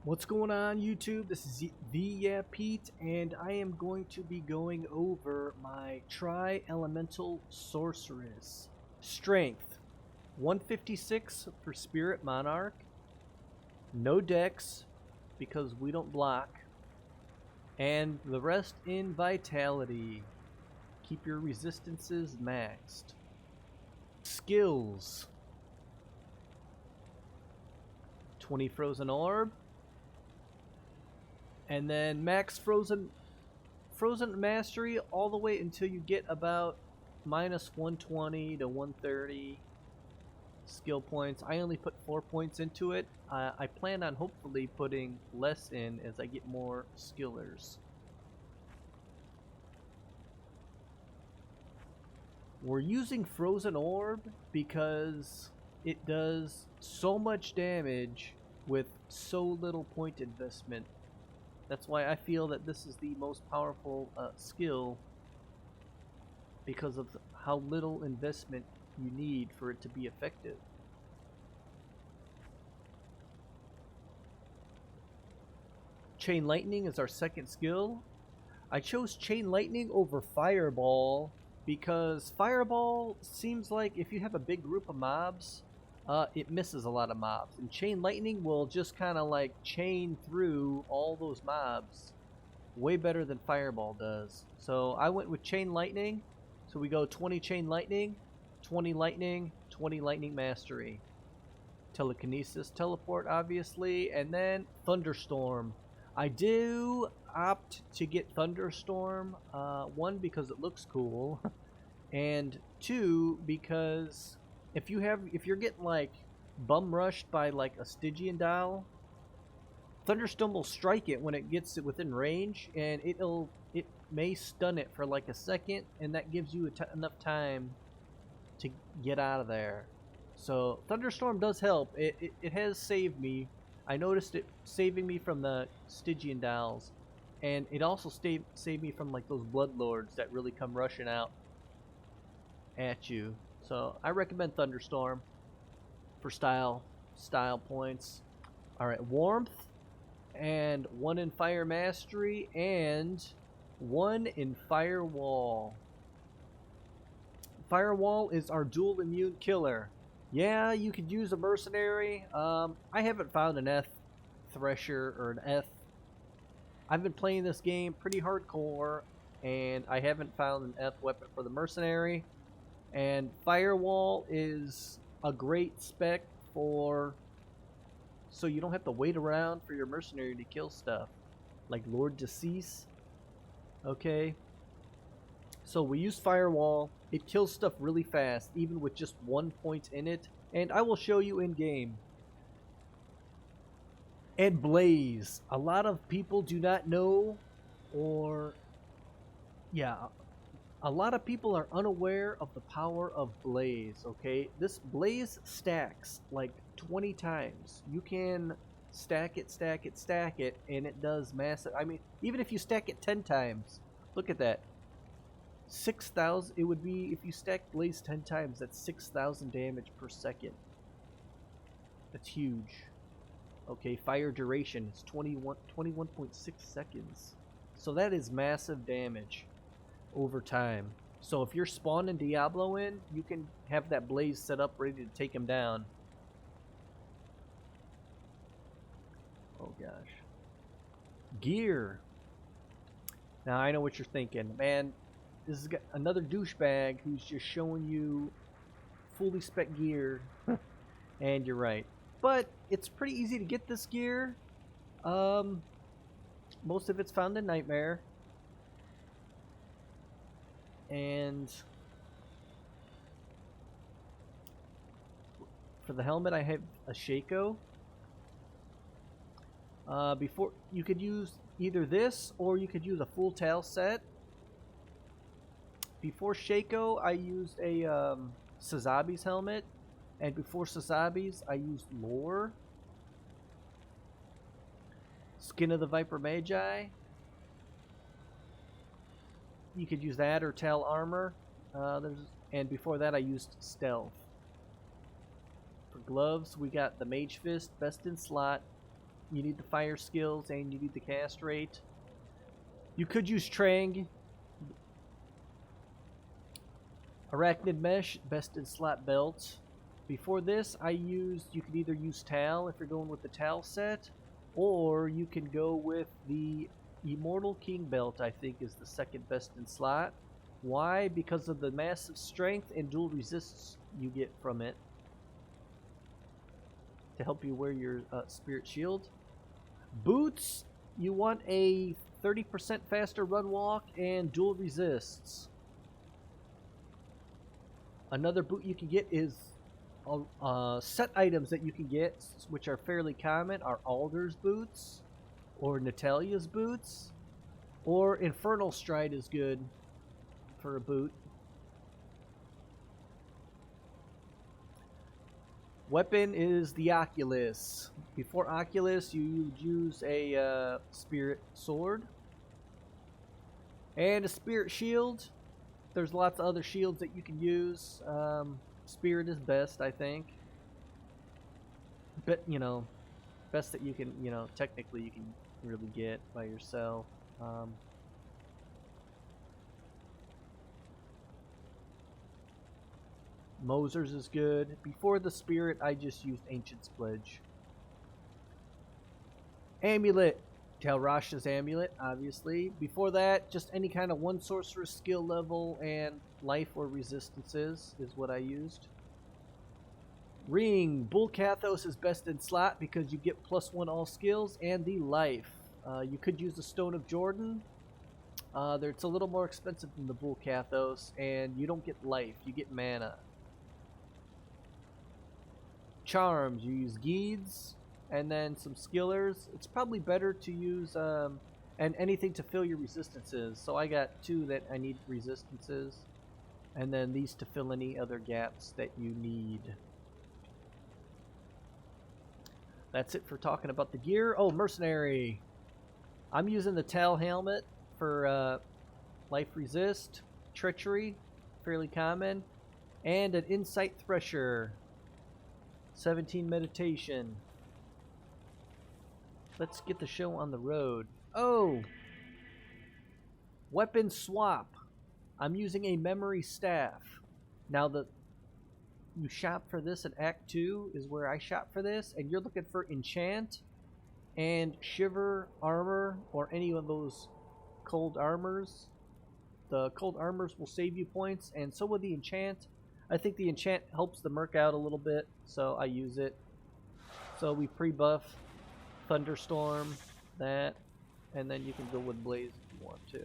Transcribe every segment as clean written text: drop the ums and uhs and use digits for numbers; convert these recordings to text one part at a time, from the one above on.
What's going on, YouTube? This is TheYeahPete, and I am going to be going over my Tri-Elemental Sorceress. Strength 156 for Spirit Monarch. No dex because we don't block. And the rest in Vitality. Keep your resistances maxed. Skills 20 Frozen Orb. And then max frozen mastery all the way until you get about minus 120 to 130 skill points. I only put 4 points into it. I plan on hopefully putting less in as I get more skillers. We're using Frozen Orb because it does so much damage with so little point investment. That's why I feel that this is the most powerful skill, because of how little investment you need for it to be effective. Chain Lightning is our second skill. I chose Chain Lightning over Fireball because Fireball seems like if you have a big group of mobs, it misses a lot of mobs, and Chain Lightning will just kind of like chain through all those mobs way better than Fireball does. So I went with Chain Lightning. So we go 20 Chain Lightning, 20 Lightning, 20 Lightning Mastery. Telekinesis, Teleport obviously, and then Thunderstorm. I do opt to get Thunderstorm, one because it looks cool, and two because if you're getting like bum rushed by like a Stygian Dial, Thunderstorm will strike it when it gets it within range, and it may stun it for like a second, and that gives you enough time to get out of there. So Thunderstorm does help. It has saved me. I noticed it saving me from the Stygian Dials, and it also saved me from like those Bloodlords that really come rushing out at you. So I recommend Thunderstorm for style points. Alright, Warmth, and 1 in Fire Mastery, and 1 in Firewall. Firewall is our dual immune killer. Yeah, you could use a Mercenary. I haven't found an F Thresher or an F. I've been playing this game pretty hardcore, and I haven't found an F weapon for the Mercenary. And Firewall is a great spec for, so you don't have to wait around for your Mercenary to kill stuff, like Lord Decease. Okay, so we use Firewall. It kills stuff really fast, even with just 1 point in it, and I will show you in game. And Blaze. A lot of people do not know, or yeah, a lot of people are unaware of the power of Blaze, okay? This Blaze stacks like 20 times. You can stack it, and it does massive. I mean, even if you stack it 10 times, look at that. 6,000, it would be, if you stack Blaze 10 times, that's 6,000 damage per second. That's huge. Okay, fire duration is 21.6 seconds. So that is massive damage over time. So if you're spawning Diablo in, you can have that Blaze set up ready to take him down. Oh gosh. Gear. Now I know what you're thinking, man. This is another douchebag who's just showing you fully spec gear. And you're right. But it's pretty easy to get this gear. Most of it's found in Nightmare. And for the helmet, I have a Shaco. Before, you could use either this or you could use a full tail set. Before Shaco, I used a Sazabi's helmet, and before Sazabi's, I used Lore. Skin of the Viper Magi. You could use that or tail armor. And before that, I used Stealth. For gloves, we got the Mage Fist, best in slot. You need the fire skills and you need the cast rate. You could use Trang. Arachnid Mesh, best in slot belt. Before this, you could either use Tal if you're going with the Tal set, or you can go with the Immortal King belt, I think is the second best in slot. Why? Because of the massive strength and dual resists you get from it to help you wear your spirit shield. Boots, you want a 30% faster run walk and dual resists. Another boot you can get is set items that you can get, which are fairly common, are Alder's boots, or Natalia's boots, or Infernal Stride is good for a boot. Weapon is the Oculus. Before Oculus, you would use a Spirit Sword and a Spirit Shield. There's lots of other shields that you can use. Spirit is best, I think. But, you know, best that you can, you know, technically you can really get by yourself. Moser's is good. Before the Spirit, I just used Ancient's Pledge. Amulet. Talrasha's Amulet, obviously. Before that, just any kind of one sorceress skill level and life or resistances is what I used. Ring. Bull Kathos is best in slot because you get +1 all skills and the life. You could use the Stone of Jordan. It's a little more expensive than the Bull Kathos, and you don't get life, you get mana. Charms. You use Geeds and then some skillers. It's probably better to use and anything to fill your resistances. So I got 2 that I need resistances, and then these to fill any other gaps that you need. That's it for talking about the gear. Oh, Mercenary. I'm using the Tal helmet for life resist, treachery, fairly common, and an Insight Thresher. 17 meditation. Let's get the show on the road. Oh! Weapon swap. I'm using a memory staff. Now you shop for this in Act 2 is where I shop for this, and you're looking for enchant and shiver armor or any of those cold armors. The cold armors will save you points, and so will the enchant. I think the enchant helps the merc out a little bit, so I use it. So we pre-buff Thunderstorm, that, and then you can go with Blaze if you want to.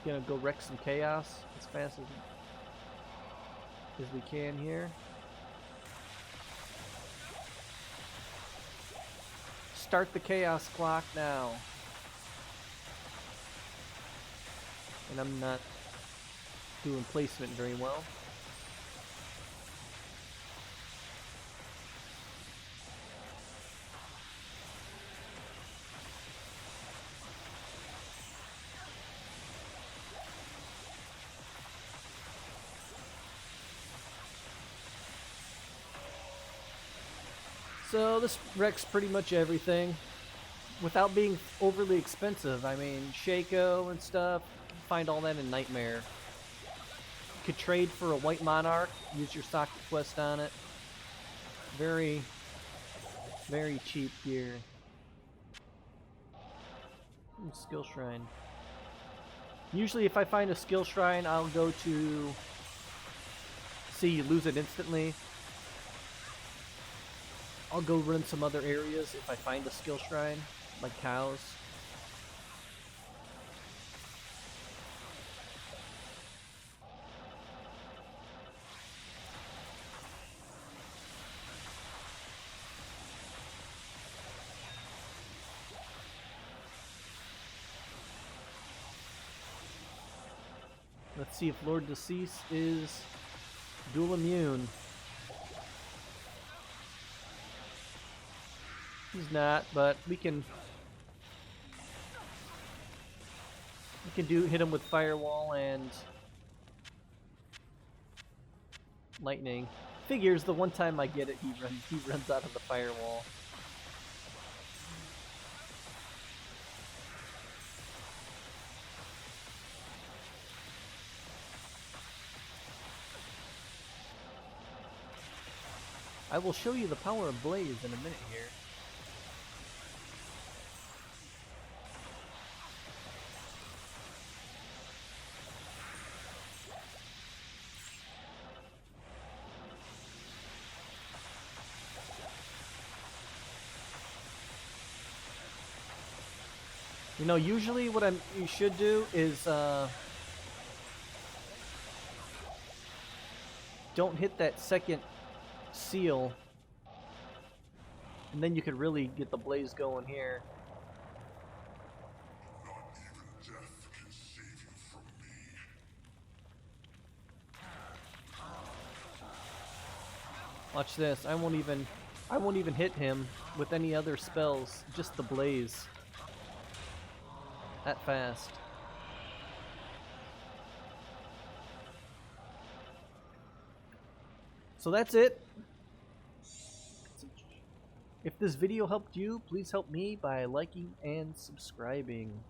Gonna go wreck some chaos as fast as we can here. Start the chaos clock now. And I'm not doing placement very well. So this wrecks pretty much everything without being overly expensive. I mean, Shaco and stuff, find all that in Nightmare. You could trade for a White Monarch, use your socket quest on it. Very, very cheap gear. Skill Shrine. Usually if I find a Skill Shrine, I'll go to... See, you lose it instantly. I'll go run some other areas if I find a Skill Shrine, like cows. Let's see if Lord Decease is dual immune. He's not, but we can hit him with Firewall and Lightning. Figures the one time I get it, he runs out of the Firewall. I will show you the power of Blaze in a minute here. You know, usually what you should do is don't hit that second seal, and then you could really get the blaze going here. Not even death can save you from me. Watch this. I won't even hit him with any other spells, just the blaze. That fast. So that's it. If this video helped you, please help me by liking and subscribing.